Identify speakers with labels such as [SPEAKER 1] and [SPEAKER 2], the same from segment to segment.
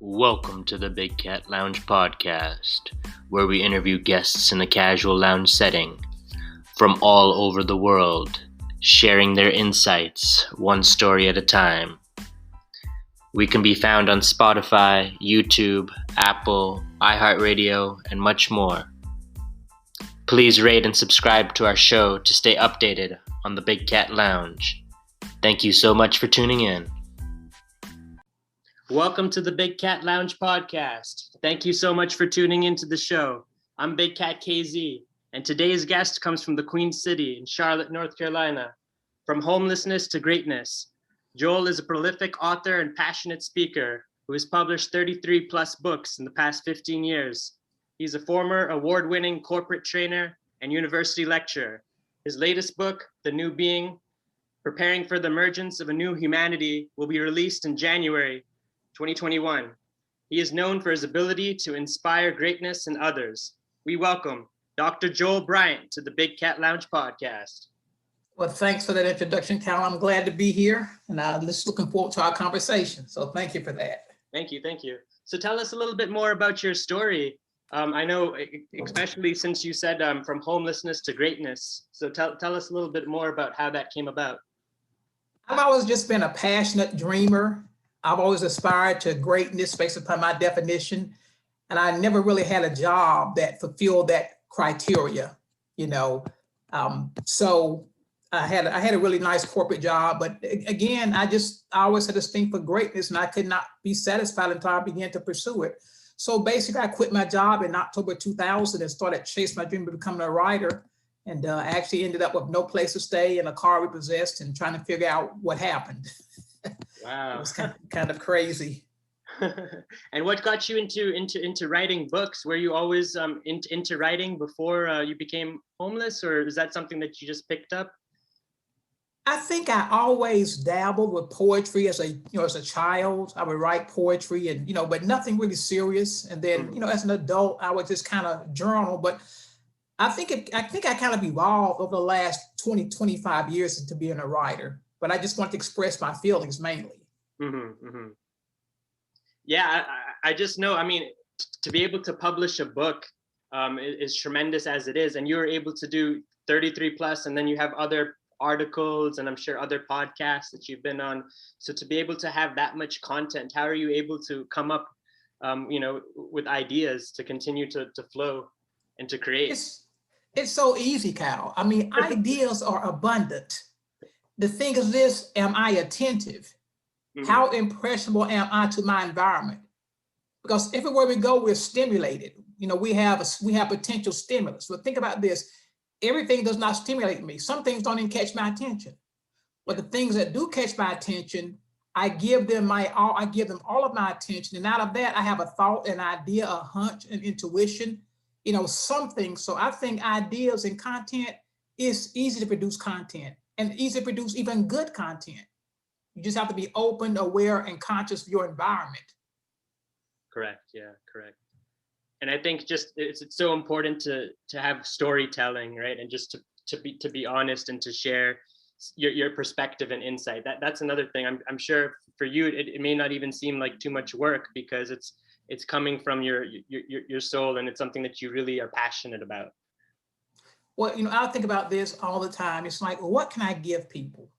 [SPEAKER 1] Welcome to the Big Cat Lounge podcast, where we interview guests in a casual lounge setting from all over the world, sharing their insights one story at a time. We can be found on Spotify, YouTube, Apple, iHeartRadio, and much more. Please rate and subscribe to our show to stay updated on the Big Cat Lounge. Thank you so much for tuning in. Welcome to the Big Cat Lounge podcast. Thank you so much for tuning into the show. I'm Big Cat KZ, and today's guest comes from the Queen City in Charlotte, North Carolina. From homelessness to greatness, Joel is a prolific author and passionate speaker who has published 33 plus books in the past 15 years. He's a former award-winning corporate trainer and university lecturer. His latest book, The New Being, Preparing for the Emergence of a New Humanity, will be released in January 2021. He is known for his ability to inspire greatness in others. We welcome Dr. Joel Bryant to the Big Cat Lounge podcast.
[SPEAKER 2] Well, thanks for that introduction, Cal. I'm glad to be here, and I'm just looking forward to our conversation. So thank you for that.
[SPEAKER 1] Thank you. So tell us a little bit more about your story. I know, especially since you said from homelessness to greatness. So tell us a little bit more about how that came about.
[SPEAKER 2] I've always just been a passionate dreamer. I've always aspired to greatness based upon my definition, and I never really had a job that fulfilled that criteria, So I had a really nice corporate job, but again, I always had this thing for greatness, and I could not be satisfied until I began to pursue it. So basically, I quit my job in October 2000 and started chasing my dream of becoming a writer, and actually ended up with no place to stay and a car repossessed and trying to figure out what happened.
[SPEAKER 1] Wow.
[SPEAKER 2] It was kind of crazy.
[SPEAKER 1] And what got you into writing books? Were you always into writing before you became homeless, or is that something that you just picked up?
[SPEAKER 2] I think I always dabbled with poetry as a child. I would write poetry and, but nothing really serious. And then, as an adult, I would just kind of journal. But I think I kind of evolved over the last 25 years into being a writer. But I just want to express my feelings mainly.
[SPEAKER 1] Yeah, I just know, to be able to publish a book is tremendous as it is. And you were able to do 33 plus, and then you have other articles and I'm sure other podcasts that you've been on. So to be able to have that much content, how are you able to come up, with ideas to continue to flow and to create?
[SPEAKER 2] It's so easy, Cal. Ideas are abundant. The thing is this, am I attentive? How impressionable am I to my environment? Because everywhere we go, we're stimulated. We have potential stimulus. But think about this. Everything does not stimulate me. Some things don't even catch my attention. But the things that do catch my attention, I give them all of my attention. And out of that, I have a thought, an idea, a hunch, an intuition, something. So I think ideas and content is easy to produce content. And easy to produce even good content. You just have to be open, aware, and conscious of your environment.
[SPEAKER 1] Correct. Yeah, correct. And I think just it's so important to have storytelling, right? And just to be honest and to share your perspective and insight. That's another thing. I'm sure for you it may not even seem like too much work because it's coming from your soul, and it's something that you really are passionate about.
[SPEAKER 2] Well, I think about this all the time. It's like, well, what can I give people?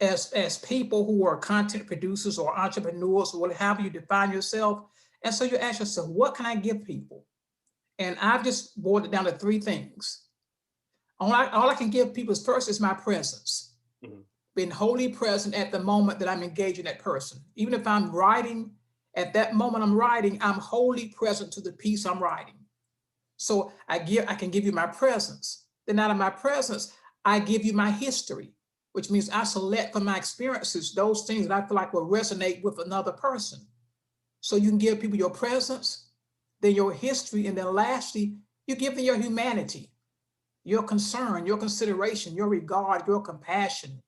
[SPEAKER 2] As people who are content producers or entrepreneurs or whatever you define yourself. And so you ask yourself, what can I give people? And I've just boiled it down to three things. All I can give people is first is my presence. Being wholly present at the moment that I'm engaging that person. Even if I'm writing, at that moment I'm writing, I'm wholly present to the piece I'm writing. So I can give you my presence. Then out of my presence, I give you my history, which means I select from my experiences those things that I feel like will resonate with another person. So you can give people your presence, then your history, and then lastly, you give them your humanity, your concern, your consideration, your regard, your compassion,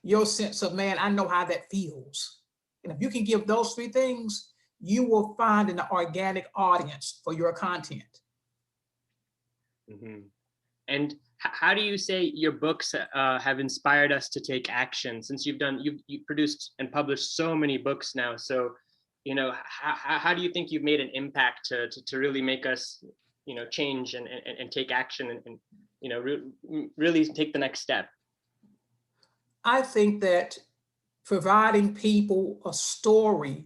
[SPEAKER 2] your sense of, man, I know how that feels. And if you can give those three things, you will find an organic audience for your content.
[SPEAKER 1] And how do you say your books have inspired us to take action? Since you've produced and published so many books now, so how do you think you've made an impact to really make us, change and take action and really take the next step?
[SPEAKER 2] I think that providing people a story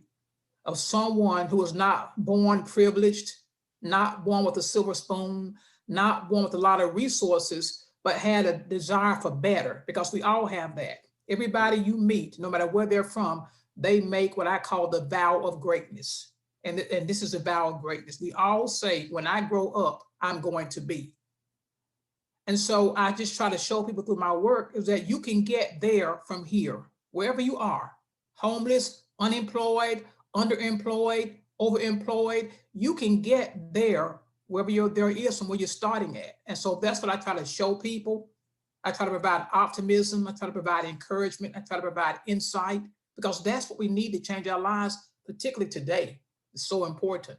[SPEAKER 2] of someone who was not born privileged, not born with a silver spoon, not born with a lot of resources, but had a desire for better, because we all have that. Everybody you meet, no matter where they're from, they make what I call the vow of greatness. And this is a vow of greatness. We all say, when I grow up, I'm going to be. And so I just try to show people through my work is that you can get there from here, wherever you are, homeless, unemployed, underemployed, overemployed. You can get there wherever there is from where you're starting at. And so that's what I try to show people. I try to provide optimism. I try to provide encouragement. I try to provide insight, because that's what we need to change our lives, particularly today. It's so important.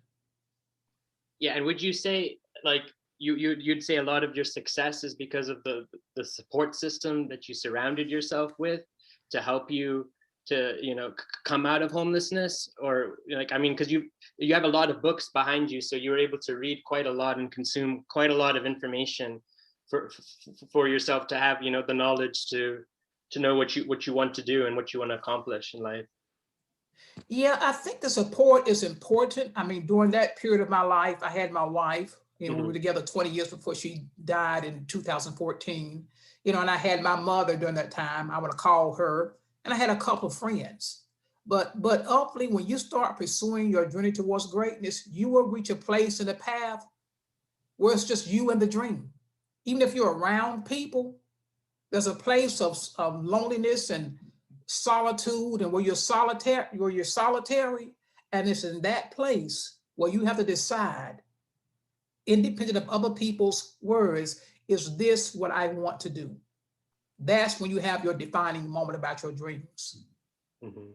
[SPEAKER 1] Yeah, and would you say, like, you'd say a lot of your success is because of the support system that you surrounded yourself with to help you to come out of homelessness? Or because you have a lot of books behind you, so you were able to read quite a lot and consume quite a lot of information for yourself to have the knowledge to know what you want to do and what you want to accomplish in life.
[SPEAKER 2] Yeah, I think the support is important. I mean, during that period of my life, I had my wife. We were together 20 years before she died in 2014. And I had my mother during that time. I would call her, and I had a couple of friends. But ultimately, when you start pursuing your journey towards greatness, you will reach a place in the path where it's just you and the dream. Even if you're around people, there's a place of loneliness and solitude, and where you're solitary, and it's in that place where you have to decide, independent of other people's words, is this what I want to do? That's when you have your defining moment about your dreams.
[SPEAKER 1] Mm-hmm.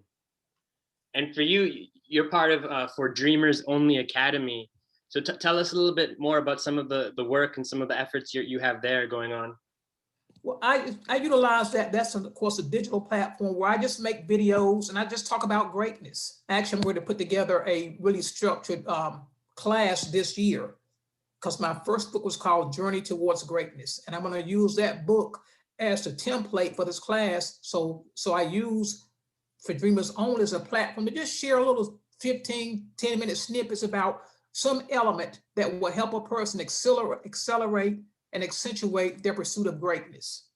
[SPEAKER 1] And for you, you're part of For Dreamers Only Academy. So tell us a little bit more about some of the work and some of the efforts you have there going on.
[SPEAKER 2] Well, I utilize that. That's, of course, a digital platform where I just make videos and I just talk about greatness. Actually, I'm going to put together a really structured class this year, because my first book was called Journey Towards Greatness. And I'm going to use that book as the template for this class. So I use For Dreamers Only as a platform to just share a little 15, 10-minute snippets about some element that will help a person accelerate and accentuate their pursuit of greatness.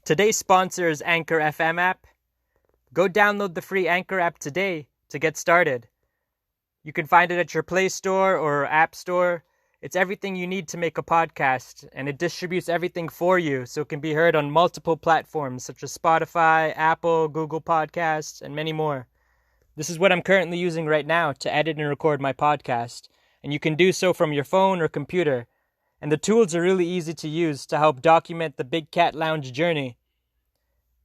[SPEAKER 3] Today's sponsor is Anchor FM app. Go download the free Anchor app today to get started. You can find it at your Play Store or App Store. It's everything you need to make a podcast, and it distributes everything for you so it can be heard on multiple platforms such as Spotify, Apple, Google Podcasts, and many more. This is what I'm currently using right now to edit and record my podcast, and you can do so from your phone or computer. And the tools are really easy to use to help document the Big Cat Lounge journey.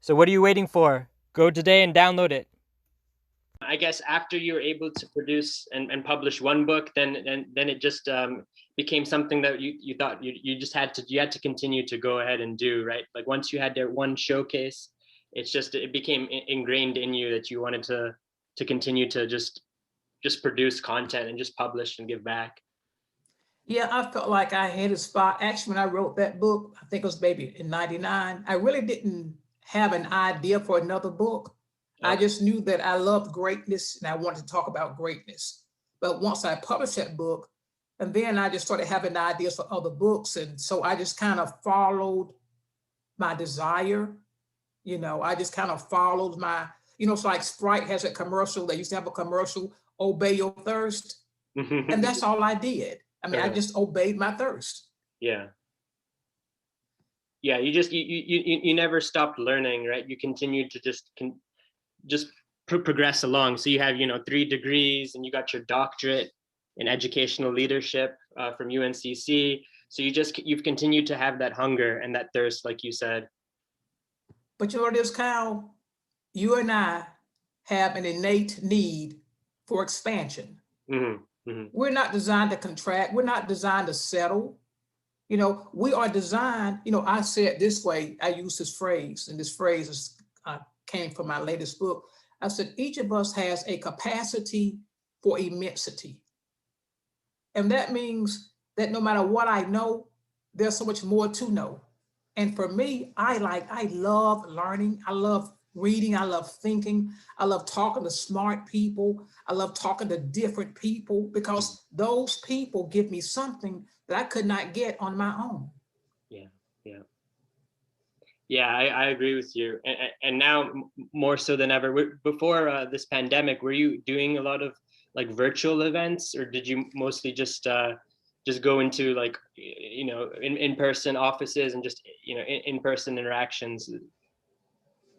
[SPEAKER 3] So what are you waiting for? Go today and download it.
[SPEAKER 1] I guess after you were able to produce and publish one book, then it just became something that you thought you just had to continue to go ahead and do, right? Like once you had that one showcase, it became ingrained in you that you wanted to continue to just produce content and just publish and give back.
[SPEAKER 2] Yeah, I felt like I had a spot. Actually, when I wrote that book, I think it was maybe in 99, I really didn't have an idea for another book. I just knew that I loved greatness and I wanted to talk about greatness. But once I published that book, and then I just started having ideas for other books. And so I just kind of followed my desire. I just kind of followed it's like Sprite has a commercial. They used to have a commercial, obey your thirst. And that's all I did. I mean, I just obeyed my thirst.
[SPEAKER 1] Yeah. Yeah, you never stopped learning, right? You continued to just progress along. So you have 3 degrees, and you got your doctorate in educational leadership from UNCC. So you've continued to have that hunger and that thirst, like you said.
[SPEAKER 2] But you know what it is, Kyle? You and I have an innate need for expansion.
[SPEAKER 1] Mm-hmm. Mm-hmm.
[SPEAKER 2] We're not designed to contract. We're not designed to settle. We are designed, I say it this way, I use this phrase, and this phrase came from my latest book. I said, each of us has a capacity for immensity. And that means that no matter what I know, there's so much more to know. And for me, I love learning. I love reading. I love thinking. I love talking to smart people. I love talking to different people because those people give me something that I could not get on my own.
[SPEAKER 1] Yeah, yeah. Yeah, I agree with you. And now more so than ever, before this pandemic, were you doing a lot of like virtual events, or did you mostly just go into like, you know, in-person offices and just, you know, in-person interactions?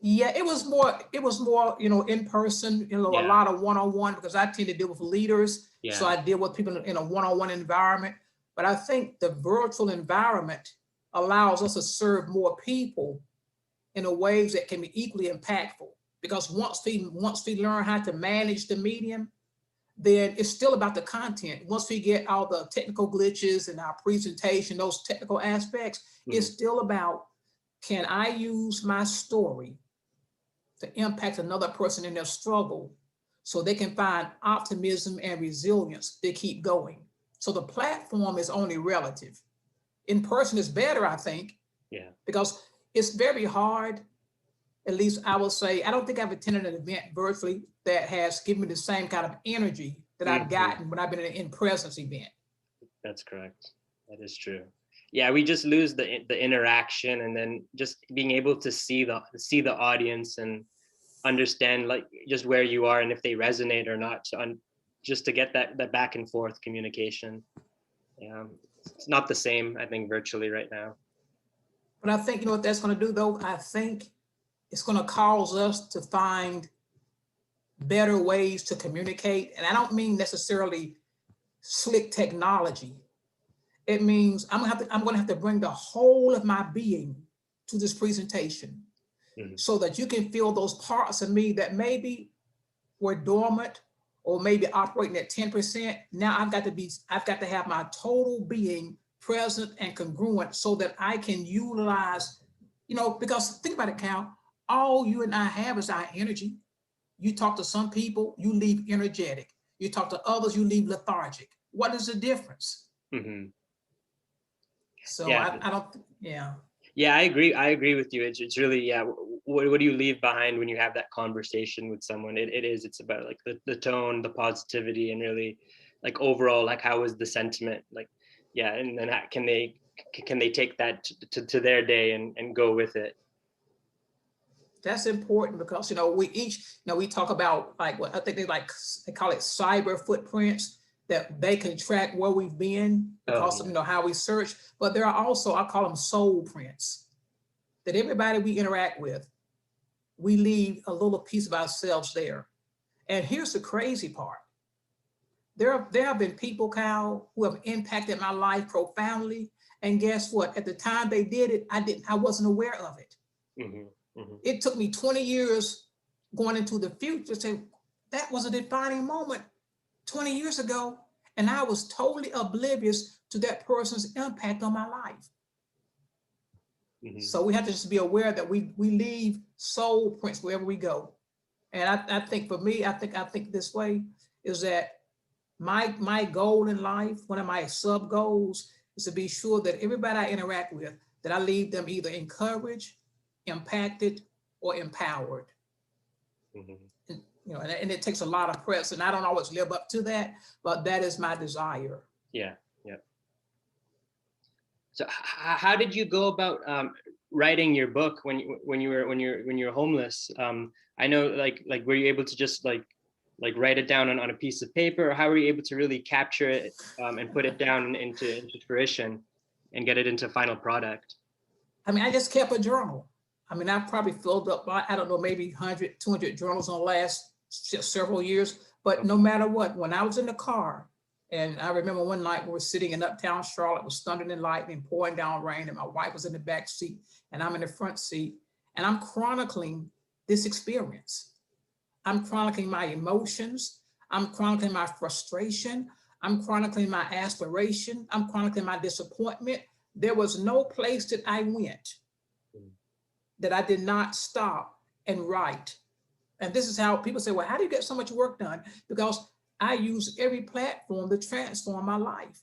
[SPEAKER 2] Yeah, it was more, you know, in person, you know, a
[SPEAKER 1] Yeah,
[SPEAKER 2] lot of one-on-one because I tend to deal with leaders. So
[SPEAKER 1] yeah,
[SPEAKER 2] I deal with people in a one-on-one environment. But I think the virtual environment allows us to serve more people in a ways that can be equally impactful. Because once we learn how to manage the medium, then it's still about the content. Once we get all the technical glitches in our presentation, those technical aspects, it's still about, can I use my story to impact another person in their struggle so they can find optimism and resilience to keep going? So the platform is only relative. In person is better, I think,
[SPEAKER 1] yeah.
[SPEAKER 2] because it's very hard. At least I will say, I don't think I've attended an event virtually that has given me the same kind of energy that I've gotten when I've been in an in-presence event.
[SPEAKER 1] That's correct. That is true. Yeah, we just lose the interaction, and then just being able to see the audience and understand like just where you are and if they resonate or not, just to get that back and forth communication. Yeah, it's not the same, I think, virtually right now.
[SPEAKER 2] But I think, you know what that's going to do, though? I think it's going to cause us to find better ways to communicate. And I don't mean necessarily slick technology. It means I'm going to have to bring the whole of my being to this presentation so that you can feel those parts of me that maybe were dormant or maybe operating at 10%. Now I've got to have my total being present and congruent so that I can utilize, you know, because think about it, Cal, all you and I have is our energy. You talk to some people, you leave energetic. You talk to others, you leave lethargic. What is the difference? So
[SPEAKER 1] Yeah,
[SPEAKER 2] I don't, yeah.
[SPEAKER 1] Yeah, I agree with you. It's really, yeah. What do you leave behind when you have that conversation with someone? It's about like the tone, the positivity, and really like overall, like how is the sentiment? Like, yeah, and then can they take that to their day and go with it?
[SPEAKER 2] That's important because, you know, we each, you know, we talk about like what I think they call it cyber footprints, that they can track where we've been because of, you know, how we search. But there are also, I call them soul prints, that everybody we interact with, we leave a little piece of ourselves there. And here's the crazy part. There have been people, Kyle, who have impacted my life profoundly. And guess what? At the time they did it, I wasn't aware of it. It took me 20 years going into the future to say, that was a defining moment 20 years ago. And I was totally oblivious to that person's impact on my life. So we have to just be aware that we leave soul prints wherever we go. And I think for me, I think this way is that my goal in life, one of my sub goals, is to be sure that everybody I interact with, that I leave them either encouraged, impacted, or empowered. And, you know, and it takes a lot of press, and I don't always live up to that, but that is my desire.
[SPEAKER 1] Yeah, yeah. So how did you go about writing your book when you were homeless? I know like were you able to just like write it down on a piece of paper, or how were you able to really capture it and put it down into fruition and get it into final product?
[SPEAKER 2] I mean, I just kept a journal. I mean, I've probably filled up, I don't know, maybe 100, 200 journals in the last several years. But no matter what, when I was in the car, and I remember one night we were sitting in uptown Charlotte, it was thundering and lightning, pouring down rain, and my wife was in the back seat, and I'm in the front seat, and I'm chronicling this experience. I'm chronicling my emotions. I'm chronicling my frustration. I'm chronicling my aspiration. I'm chronicling my disappointment. There was no place that I went that I did not stop and write And this is how people say, well, how do you get so much work done? Because I use every platform to transform my life.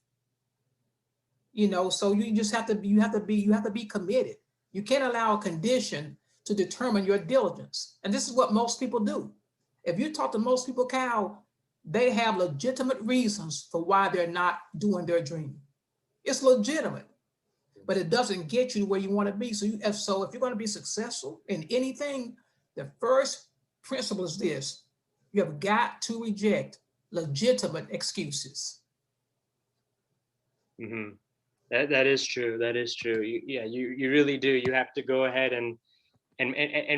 [SPEAKER 2] So you just have to be committed. You can't allow a condition to determine your diligence. And this is what most people do. If you talk to most people, Cal, they have legitimate reasons for why they're not doing their dream. It's legitimate, but it doesn't get you where you want to be. So if you're going to be successful in anything, the first principle is this: you have got to reject legitimate excuses.
[SPEAKER 1] Mm-hmm. That is true. That is true. You really do. You have to go ahead and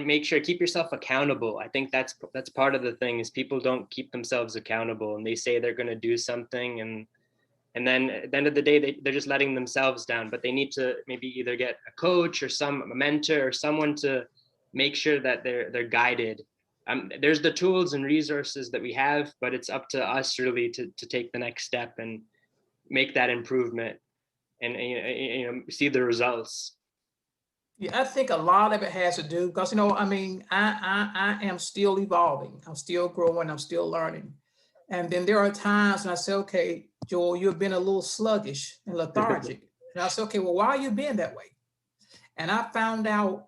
[SPEAKER 1] make sure, keep yourself accountable. I think that's part of the thing, is people don't keep themselves accountable, and they say they're going to do something, and then at the end of the day, they're just letting themselves down. But they need to maybe either get a coach or a mentor or someone to make sure that they're guided. There's the tools and resources that we have, but it's up to us really to take the next step and make that improvement, and see the results.
[SPEAKER 2] Yeah, I think a lot of it has to do because I am still evolving. I'm still growing. I'm still learning. And then there are times when I say, okay, Joel, you've been a little sluggish and lethargic. And I say, okay, well, why are you being that way? And I found out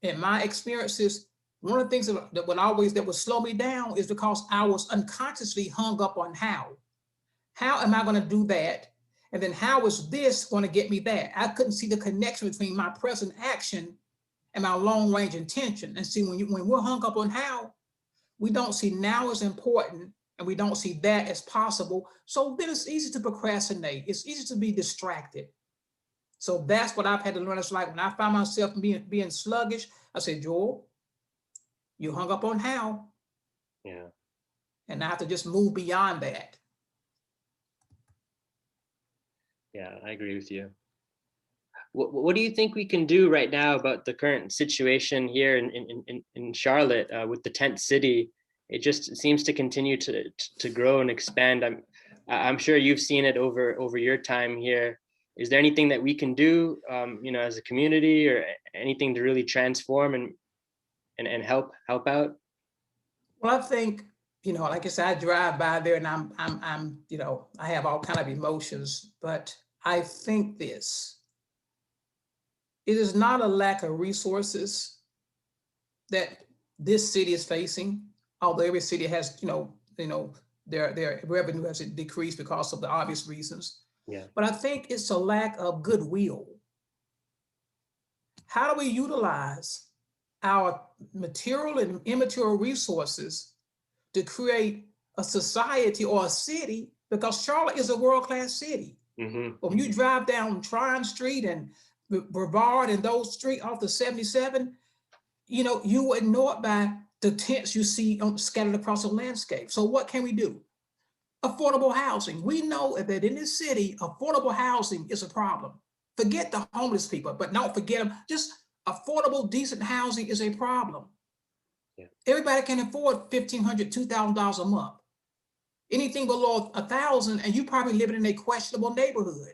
[SPEAKER 2] in my experiences, one of the things that would slow me down is because I was unconsciously hung up on how. How am I going to do that? And then how is this going to get me that? I couldn't see the connection between my present action and my long range intention. And see, when we're hung up on how, we don't see now as important, and we don't see that as possible. So then it's easy to procrastinate. It's easy to be distracted. So that's what I've had to learn. It's like when I find myself being sluggish, I say, Joel, you hung up on how.
[SPEAKER 1] Yeah.
[SPEAKER 2] And I have to just move beyond that.
[SPEAKER 1] Yeah, I agree with you. What do you think we can do right now about the current situation here in Charlotte with the tent city? It just seems to continue to grow and expand. I'm sure you've seen it over your time here. Is there anything that we can do, as a community, or anything to really transform and help out?
[SPEAKER 2] Well, I think, like I said, I drive by there and I'm I have all kind of emotions, but I think it is not a lack of resources that this city is facing, although every city has, their revenue has decreased because of the obvious reasons.
[SPEAKER 1] Yeah.
[SPEAKER 2] But I think it's a lack of goodwill. How do we utilize our material and immaterial resources to create a society or a city? Because Charlotte is a world-class city.
[SPEAKER 1] Mm-hmm.
[SPEAKER 2] But when you drive down Tryon Street and Brevard and those streets off the 77, you wouldn't know it by the tents you see scattered across the landscape. So what can we do? Affordable housing. We know that in this city, affordable housing is a problem. Forget the homeless people, but don't forget them. Just affordable, decent housing is a problem. Yeah. Everybody can afford $1,500, $2,000 a month. Anything below $1,000, and you probably living in a questionable neighborhood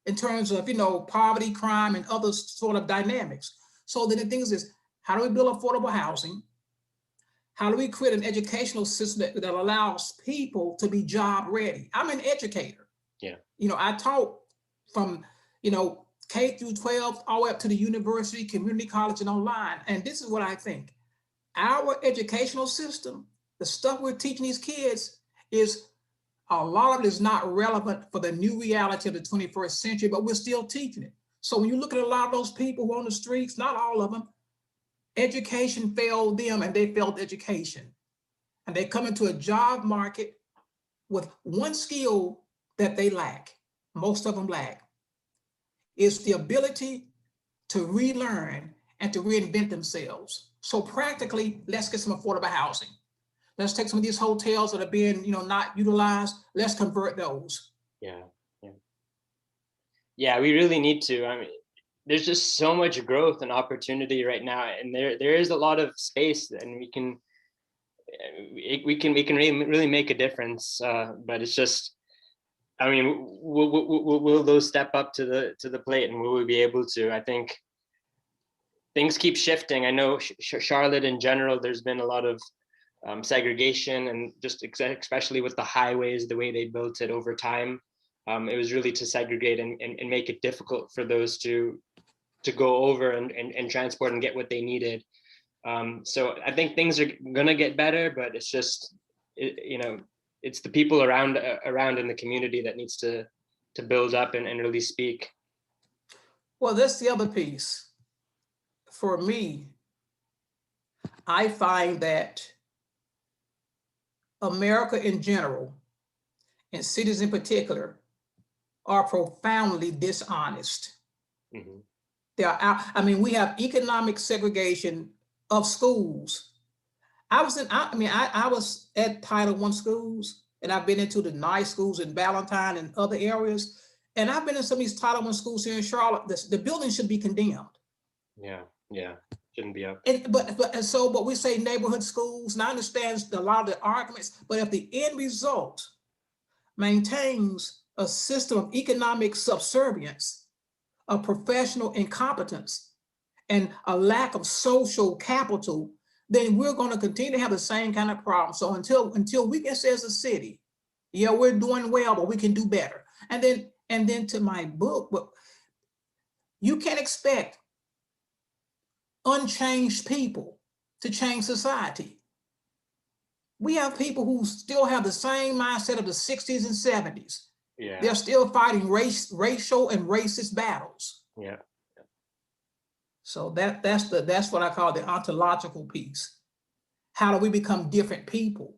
[SPEAKER 2] in terms of, poverty, crime, and other sort of dynamics. So then the thing is, how do we build affordable housing? How do we create an educational system that allows people to be job ready? I'm an educator.
[SPEAKER 1] Yeah.
[SPEAKER 2] I taught from, K through 12, all the way up to the university, community college, and online. And this is what I think. Our educational system, the stuff we're teaching these kids, is a lot of it is not relevant for the new reality of the 21st century, but we're still teaching it. So when you look at a lot of those people who are on the streets, not all of them, education failed them and they failed education. And they come into a job market with one skill that they lack, most of them lack, is the ability to relearn and to reinvent themselves. So practically, let's get some affordable housing. Let's take some of these hotels that are being, not utilized. Let's convert those.
[SPEAKER 1] Yeah. Yeah, we really need to. I mean, there's just so much growth and opportunity right now, and there is a lot of space, and we can really make a difference. But it's just, I mean, will those step up to the plate, and will we be able to? I think things keep shifting. I know Charlotte in general, there's been a lot of segregation, and just especially with the highways, the way they built it over time. It was really to segregate and make it difficult for those to go over and transport and get what they needed. So I think things are gonna get better, but it's just, it's the people around in the community that needs to build up and really speak.
[SPEAKER 2] Well, that's the other piece. For me, I find that America in general, and cities in particular, are profoundly dishonest.
[SPEAKER 1] Mm-hmm.
[SPEAKER 2] They are out. I mean, we have economic segregation of schools. I was at Title I schools, and I've been into the nice schools in Ballantyne and other areas. And I've been in some of these Title I schools here in Charlotte. The building should be condemned.
[SPEAKER 1] Yeah, shouldn't be up.
[SPEAKER 2] But we say neighborhood schools, and I understand a lot of the arguments, but if the end result maintains a system of economic subservience, of professional incompetence, and a lack of social capital, then we're going to continue to have the same kind of problem. So until we can say as a city, yeah, we're doing well, but we can do better. And then to my book, but you can't expect unchanged people to change society. We have people who still have the same mindset of the 60s and 70s.
[SPEAKER 1] Yeah.
[SPEAKER 2] They're still fighting racial and racist battles.
[SPEAKER 1] Yeah.
[SPEAKER 2] So that's what I call the ontological piece. How do we become different people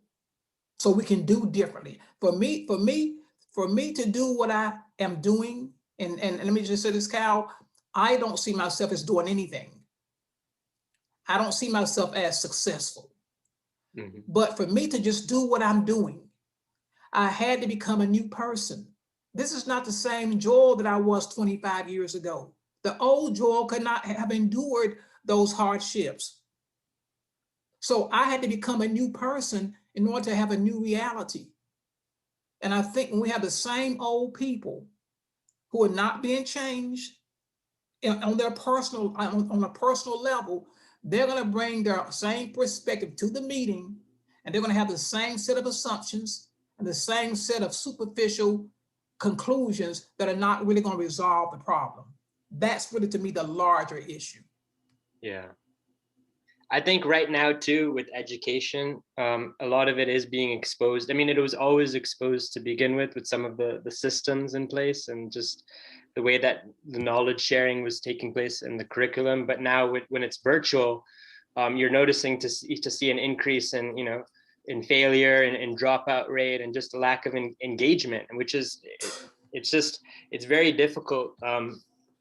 [SPEAKER 2] so we can do differently? For me to do what I am doing, and let me just say this, Cal, I don't see myself as doing anything. I don't see myself as successful. Mm-hmm. But for me to just do what I'm doing, I had to become a new person. This is not the same Joel that I was 25 years ago. The old Joel could not have endured those hardships. So I had to become a new person in order to have a new reality. And I think when we have the same old people who are not being changed on a personal level, they're going to bring their same perspective to the meeting, and they're going to have the same set of assumptions and the same set of superficial conclusions that are not really going to resolve the problem. That's really, to me, the larger issue.
[SPEAKER 1] Yeah. I think right now too, with education, a lot of it is being exposed. I mean, it was always exposed to begin with some of the systems in place and just the way that the knowledge sharing was taking place in the curriculum. But now when it's virtual, you're noticing to see an increase in failure and dropout rate and just a lack of engagement, which is, it's very difficult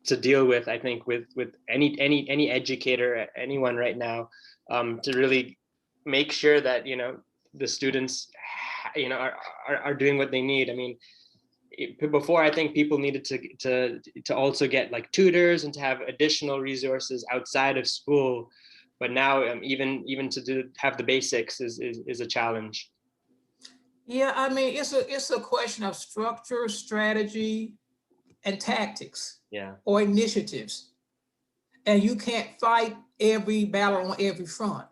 [SPEAKER 1] to deal with, I think, with any educator, anyone right now, to really make sure that the students are doing what they need. I mean, before, I think people needed to also get like tutors and to have additional resources outside of school, but now even to have the basics is a challenge.
[SPEAKER 2] Yeah, I mean, it's a question of structure, strategy, and tactics.
[SPEAKER 1] Yeah.
[SPEAKER 2] Or initiatives. And you can't fight every battle on every front.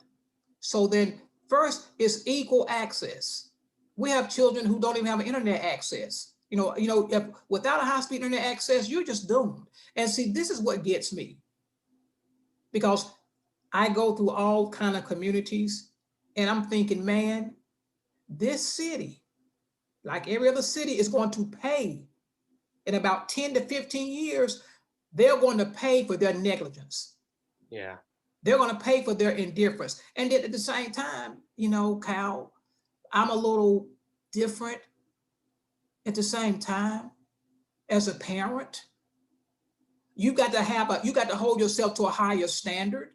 [SPEAKER 2] So then first is equal access. We have children who don't even have internet access. Without a high-speed internet access, you're just doomed. And see, this is what gets me. Because I go through all kind of communities and I'm thinking, man, this city, like every other city, is going to pay in about 10 to 15 years. They're going to pay for their negligence.
[SPEAKER 1] Yeah.
[SPEAKER 2] They're going to pay for their indifference. And at the same time, Cal, I'm a little different at the same time. As a parent, you got to hold yourself to a higher standard,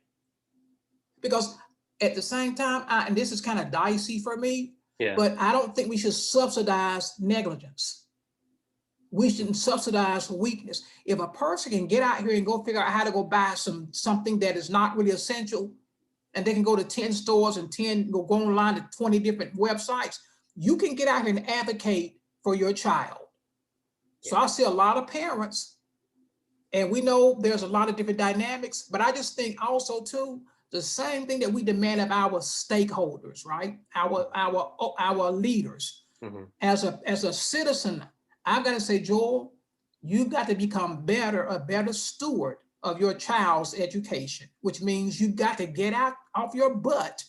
[SPEAKER 2] because at the same time, and this is kind of dicey for me, but I don't think we should subsidize negligence. We shouldn't subsidize weakness. If a person can get out here and go figure out how to go buy something that is not really essential, and they can go to 10 stores and go online to 20 different websites, you can get out here and advocate for your child. Yeah. So I see a lot of parents, and we know there's a lot of different dynamics, but I just think also too, the same thing that we demand of our stakeholders, right? Our leaders.
[SPEAKER 1] Mm-hmm.
[SPEAKER 2] As a citizen, I've got to say, Joel, you've got to become a better steward of your child's education, which means you've got to get out off your butt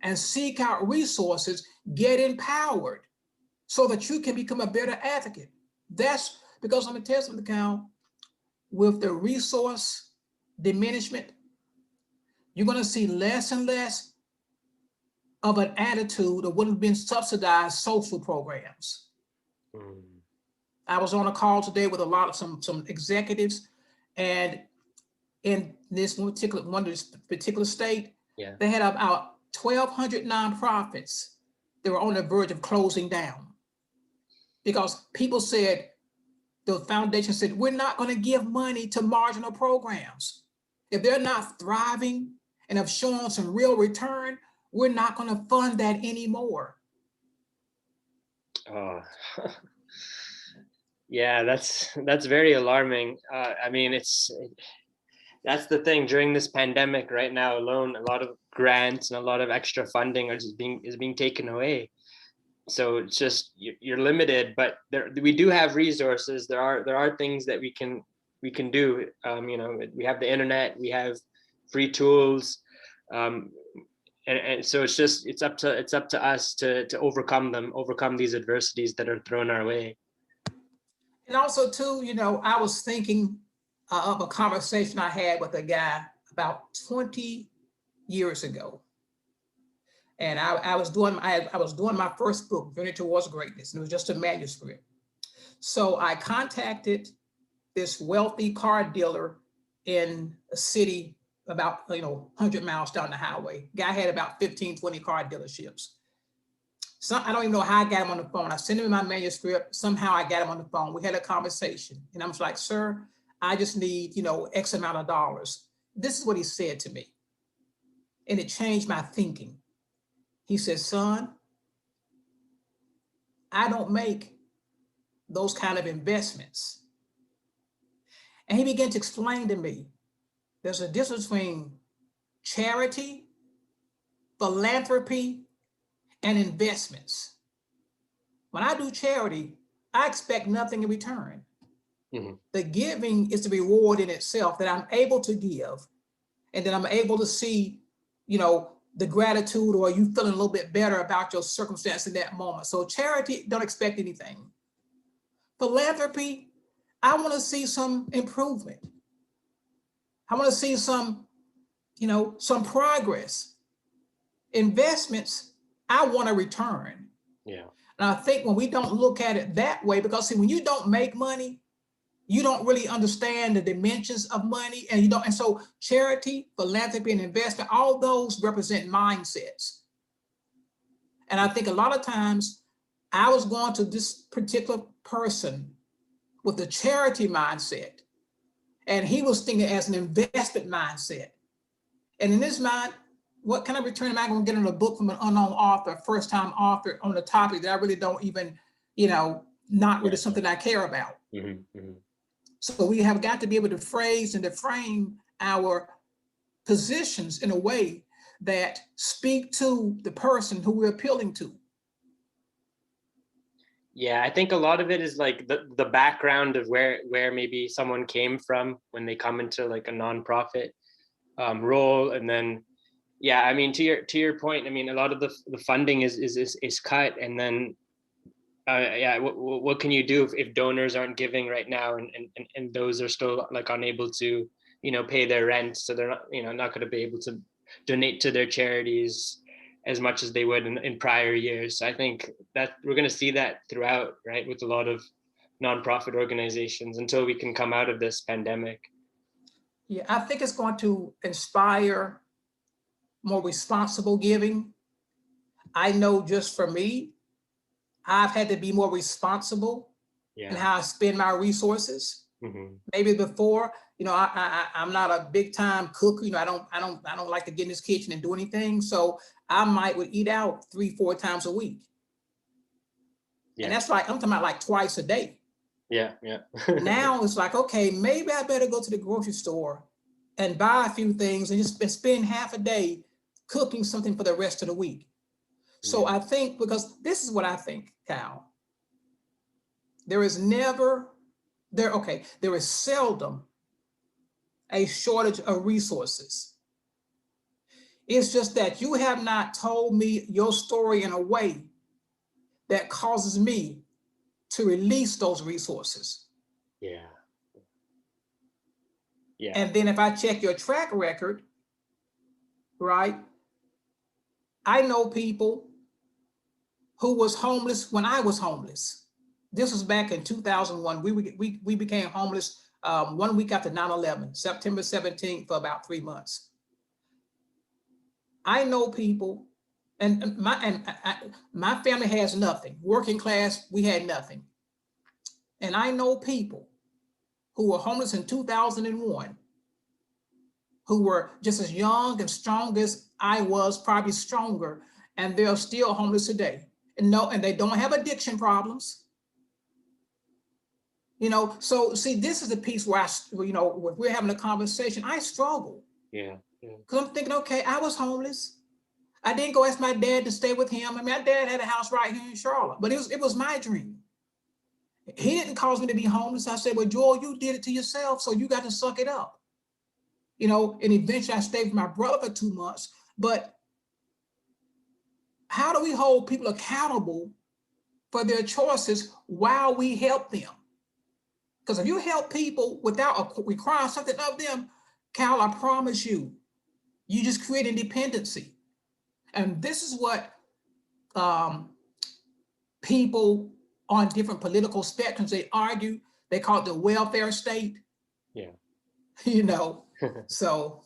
[SPEAKER 2] and seek out resources, get empowered so that you can become a better advocate. That's because I'm going to tell you something, Cal, with the resource diminishment, you're going to see less and less of an attitude of what have been subsidized social programs.
[SPEAKER 1] Mm.
[SPEAKER 2] I was on a call today with some executives, and in this particular state,
[SPEAKER 1] Yeah.
[SPEAKER 2] they had about 1,200 nonprofits that were on the verge of closing down because people said, the foundation said, we're not going to give money to marginal programs. If they're not thriving and have shown some real return, we're not going to fund that anymore.
[SPEAKER 1] Oh. Yeah, that's very alarming. I mean, that's the thing. During this pandemic right now alone, a lot of grants and a lot of extra funding is being taken away. So it's just you're limited, but we do have resources. There are things that we can do. We have the internet, we have free tools, and so it's up to us to overcome these adversities that are thrown our way.
[SPEAKER 2] And also too, I was thinking of a conversation I had with a guy about 20 years ago. And I was doing my first book, Journey Towards Greatness, and it was just a manuscript. So I contacted this wealthy car dealer in a city about 100 miles down the highway. Guy had about 15, 20 car dealerships. So I don't even know how I got him on the phone. I sent him my manuscript. Somehow I got him on the phone. We had a conversation. And I was like, sir, I just need, X amount of dollars. This is what he said to me. And it changed my thinking. He said, son, I don't make those kind of investments. And he began to explain to me, there's a difference between charity, philanthropy, and investments. When I do charity, I expect nothing in return.
[SPEAKER 1] Mm-hmm.
[SPEAKER 2] The giving is the reward in itself, that I'm able to give, and then I'm able to see, the gratitude, or you feeling a little bit better about your circumstance in that moment. So charity, don't expect anything. Philanthropy, I want to see some improvement. I want to see some progress. Investments, I want a return.
[SPEAKER 1] Yeah.
[SPEAKER 2] And I think when we don't look at it that way, because see, when you don't make money, you don't really understand the dimensions of money, and and so charity, philanthropy, and investment, all those represent mindsets. And I think a lot of times I was going to this particular person with the charity mindset, and he was thinking as an investment mindset. And in his mind, what kind of return am I going to get on a book from an unknown author, first time author on a topic that I really don't even, not really something I care about.
[SPEAKER 1] Mm-hmm. Mm-hmm.
[SPEAKER 2] So we have got to be able to phrase and to frame our positions in a way that speak to the person who we're appealing to.
[SPEAKER 1] Yeah, I think a lot of it is like the background of where maybe someone came from when they come into like a nonprofit role, and then I mean, to your point, I mean, a lot of the funding is cut, and then what can you do if donors aren't giving right now, and those are still like unable to pay their rent, so they're not going to be able to donate to their charities as much as they would in prior years. So I think that we're going to see that throughout, right, with a lot of nonprofit organizations until we can come out of this pandemic.
[SPEAKER 2] Yeah, I think it's going to inspire more responsible giving. I know just for me, I've had to be more responsible in how I spend my resources.
[SPEAKER 1] Mm-hmm.
[SPEAKER 2] Maybe before, I'm not a big time cook. I don't like to get in this kitchen and do anything. So I would eat out 3-4 times a week. Yeah. And that's like, I'm talking about like twice a day.
[SPEAKER 1] Yeah.
[SPEAKER 2] Now it's like, okay, maybe I better go to the grocery store and buy a few things and just spend half a day cooking something for the rest of the week. So I think, because this is what I think, Kyle, there is seldom a shortage of resources. It's just that you have not told me your story in a way that causes me to release those resources.
[SPEAKER 1] Yeah. Yeah.
[SPEAKER 2] And then if I check your track record, right, I know people who was homeless when I was homeless. This was back in 2001. We became homeless 1 week after 9/11, September 17th, for about 3 months. I know people, and my family has nothing. Working class, we had nothing. And I know people who were homeless in 2001, who were just as young and strong as I was, probably stronger, and they're still homeless today. And they don't have addiction problems. So see, this is the piece where when we're having a conversation, I struggle.
[SPEAKER 1] Yeah.
[SPEAKER 2] Because I'm thinking, okay, I was homeless. I didn't go ask my dad to stay with him. I mean, my dad had a house right here in Charlotte, but it was my dream. He didn't cause me to be homeless. I said, well, Joel, you did it to yourself, so you got to suck it up. And eventually I stayed with my brother for 2 months. But how do we hold people accountable for their choices while we help them? Because if you help people without requiring something of them, Cal, I promise you, you just create independency. And this is what people on different political spectrums, they argue. They call it the welfare state.
[SPEAKER 1] Yeah.
[SPEAKER 2] So.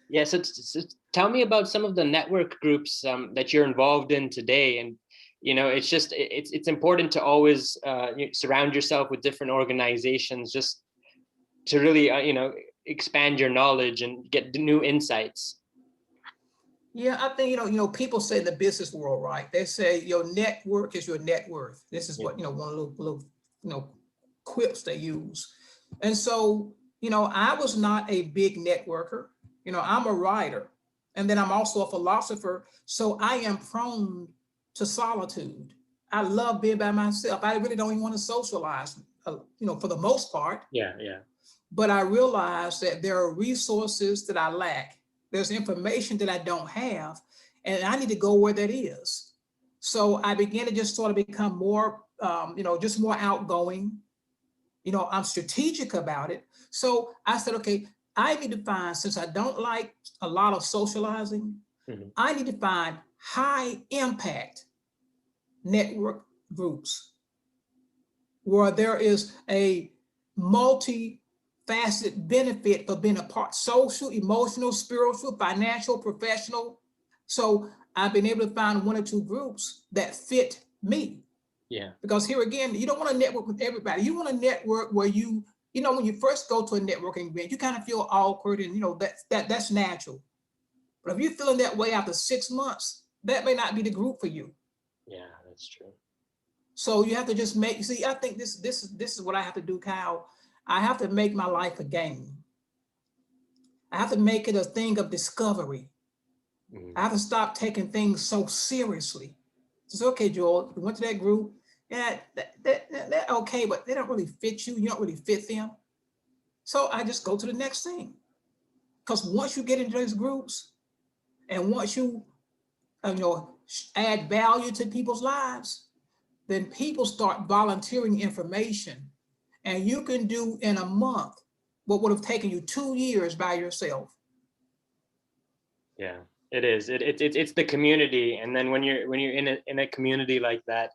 [SPEAKER 1] Yeah. So tell me about some of the network groups that you're involved in today. And, it's just, it's important to always surround yourself with different organizations just to really, expand your knowledge and get new insights.
[SPEAKER 2] Yeah, I think, people say in the business world, right? They say your network is your net worth. This is what, one of the little quips they use. And so, I was not a big networker. I'm a writer, and then I'm also a philosopher. So I am prone to solitude. I love being by myself. I really don't even want to socialize, for the most part.
[SPEAKER 1] Yeah.
[SPEAKER 2] But I realize that there are resources that I lack. There's information that I don't have, and I need to go where that is. So I began to just sort of become more, just more outgoing. I'm strategic about it. So I said, okay, I need to find, since I don't like a lot of socializing, I need to find high impact network groups where there is a multi-faceted benefit for being a part: social, emotional, spiritual, financial, professional. So I've been able to find 1 or 2 groups that fit me.
[SPEAKER 1] Yeah.
[SPEAKER 2] Because here again, you don't want to network with everybody. You want to network where when you first go to a networking event, you kind of feel awkward, and that's natural. But if you're feeling that way after 6 months, that may not be the group for you.
[SPEAKER 1] Yeah, that's true.
[SPEAKER 2] So you have to just I think this is what I have to do, Kyle. I have to make my life a game. I have to make it a thing of discovery. I have to stop taking things so seriously. It's okay, Joel, we went to that group. Yeah, they're okay, but they don't really fit you. You don't really fit them. So I just go to the next thing. Because once you get into those groups, and once you add value to people's lives, then people start volunteering information, and you can do in a month what would have taken you 2 years by yourself.
[SPEAKER 1] Yeah, it is. It's the community, and then when you're in a community like that,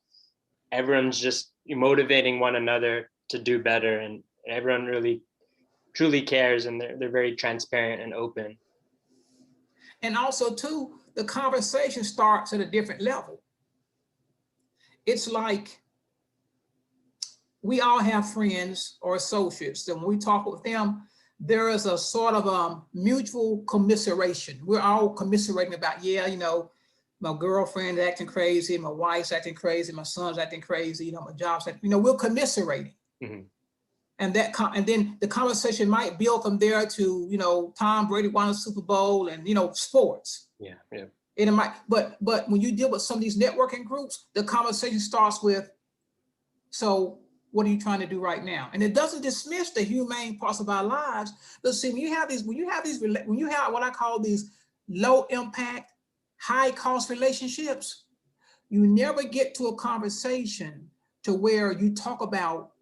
[SPEAKER 1] everyone's just motivating one another to do better, and everyone really truly cares, and they're very transparent and open.
[SPEAKER 2] And also too, the conversation starts at a different level. It's like we all have friends or associates, and when we talk with them, there is a sort of mutual commiseration. We're all commiserating about, my girlfriend acting crazy, my wife's acting crazy, my son's acting crazy, my job's acting, we're commiserating. And and then the conversation might build from there to, Tom Brady won a Super Bowl and, sports.
[SPEAKER 1] Yeah, yeah.
[SPEAKER 2] And it might, but when you deal with some of these networking groups, the conversation starts with, so what are you trying to do right now? And it doesn't dismiss the humane parts of our lives. But see, when you have what I call these low impact, high cost relationships, you never get to a conversation to where you talk about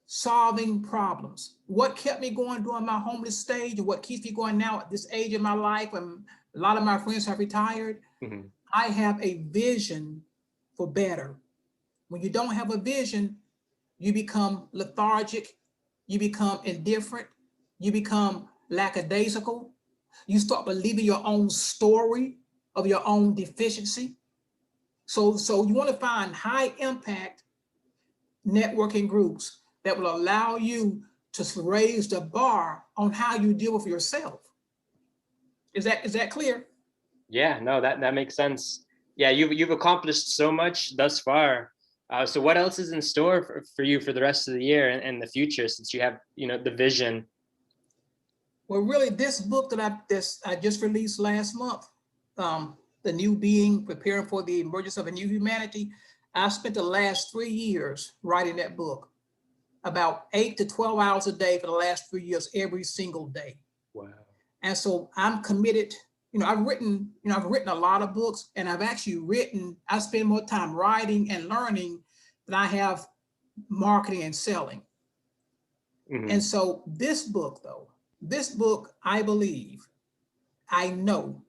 [SPEAKER 2] solving problems. What kept me going during my homeless stage and what keeps me going now at this age in my life when a lot of my friends have retired,
[SPEAKER 1] Mm-hmm.
[SPEAKER 2] I have a vision for better. When you don't have a vision, you become lethargic, you become indifferent, you become lackadaisical, you start believing your own story of your own deficiency. So you want to find high impact networking groups that will allow you to raise the bar on how you deal with yourself. Is that clear?
[SPEAKER 1] Yeah, no, that makes sense. Yeah, you've accomplished so much thus far. So what else is in store for you for the rest of the year and the future, since you have, the vision?
[SPEAKER 2] Well, really, this book that I just released last month, The New Being, Preparing for the Emergence of a New Humanity, I spent the last 3 years writing that book, about 8 to 12 hours a day for the last 3 years, every single day.
[SPEAKER 1] Wow.
[SPEAKER 2] And so I'm committed. I've written a lot of books, and I spend more time writing and learning than I have marketing and selling.
[SPEAKER 1] Mm-hmm.
[SPEAKER 2] And so this book, I believe, I know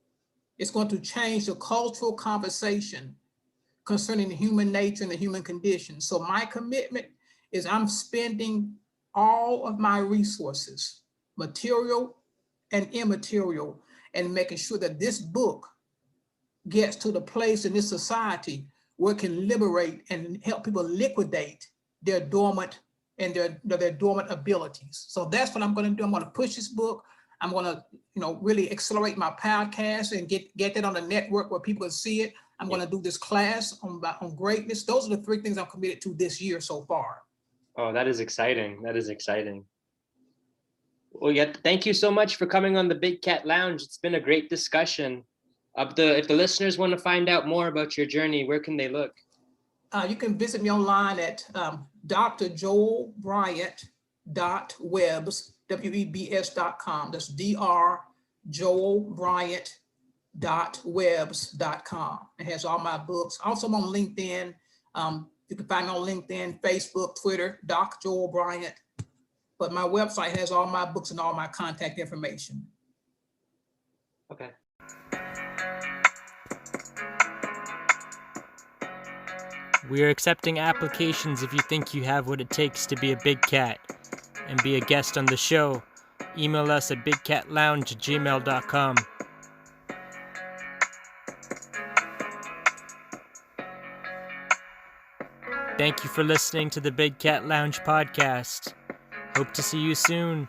[SPEAKER 2] it's going to change the cultural conversation concerning the human nature and the human condition. So my commitment is I'm spending all of my resources, material and immaterial, and making sure that this book gets to the place in this society where it can liberate and help people liquidate their dormant and their dormant abilities. So that's what I'm going to do. I'm going to push this book. I'm going to, really accelerate my podcast and get that on the network where people can see it. I'm going to do this class on greatness. Those are the 3 things I'm committed to this year so far.
[SPEAKER 1] Oh, that is exciting. That is exciting. Well, yeah, thank you so much for coming on the Big Cat Lounge. It's been a great discussion. If the listeners want to find out more about your journey, where can they look?
[SPEAKER 2] You can visit me online at drjoelbryant.webs, webs.com. That's drjoelbryant.webs.com. It has all my books. Also, I'm on LinkedIn. You can find me on LinkedIn, Facebook, Twitter, Doc Joel Bryant. But my website has all my books and all my contact information.
[SPEAKER 1] Okay.
[SPEAKER 3] We are accepting applications if you think you have what it takes to be a big cat and be a guest on the show. Email us at bigcatlounge@gmail.com. Thank you for listening to the Big Cat Lounge podcast. Hope to see you soon.